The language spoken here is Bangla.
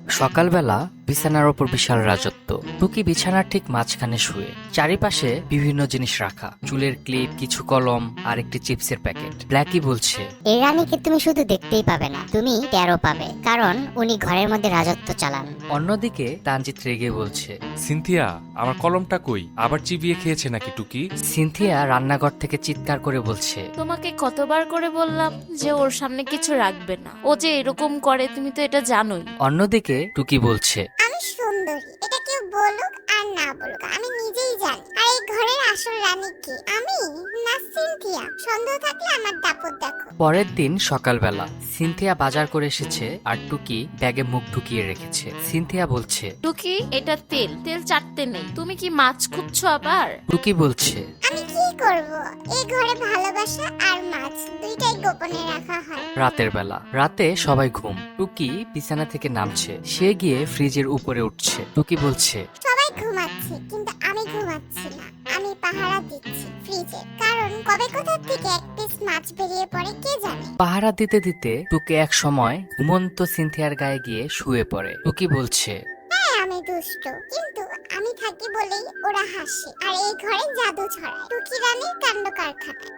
সকালবেলা বিছানার ওপর বিশাল রাজত্ব। টুকি বিছানার ঠিক মাঝখানে শুয়ে, চারিপাশে বিভিন্ন জিনিস রাখা, চুলের ক্লিপ, কিছু কলম আর একটি চিপসের প্যাকেট। ব্ল্যাকি বলছে, এই রানীকে তুমি শুধু দেখতেই পাবে না, তুমি টেরও পাবে, কারণ উনি ঘরের মধ্যে রাজত্ব চালান। অন্যদিকে তানজিৎ রেগে বলছে। সিনথিয়া, আমার কলমটা কই? আবার চিবিয়ে খেয়েছে নাকি টুকি? সিনথিয়া রান্নাঘর থেকে চিৎকার করে বলছে, তোমাকে কতবার করে বললাম যে ওর সামনে কিছু রাখবে না, ও যে এরকম করে তুমি তো এটা জানোই। অন্যদিকে টুকি বলছে, আমি সুন্দরী, এটা কেউ বলুক আর না বলুক আমি নিজেই জানি। আর এই ঘরের আসল রানী কে, আমি না সিনথিয়া? সন্দেহ থাকলে আমার দাপট দেখো। পরের দিন সকালবেলা সিনথিয়া বাজার করে এসেছে আর টুকি ব্যাগে মুখ ঢুকিয়ে রেখেছে। সিনথিয়া বলছে, টুকি, এটা তেল তেল চাটতে নেই, তুমি কি মাছ খুঁজছো আবার? টুকি বলছে, আমি কি করব? এই ঘরে ভালোবাসা আর মাছ দুইটাই গোপনে রাখা হয়। রাতে সবাই ঘুম। টুকি বিছানা থেকে নামছে, সে গিয়ে ফ্রিজের উপরে উঠছে। টুকি বলছে, সবাই ঘুমাচ্ছে কিন্তু আমি ঘুমাচ্ছি না, আমি পাহারা দিচ্ছি ফ্রিজে, কারণ কবে কোথা থেকে এক পিস মাছ বেরিয়ে পড়ে কে জানে। পাহারা দিতে দিতে টুকি এক সময় ঘুমন্ত সিনথিয়ার গায়ে গিয়ে শুয়ে পড়ে। টুকি বলছে, হ্যাঁ আমি দুষ্ট, কিন্তু আমি থাকি বলেই ওরা হাসে আর এই ঘরে জাদু ছড়ায়। টুকি রানীর কাণ্ড কারখানা।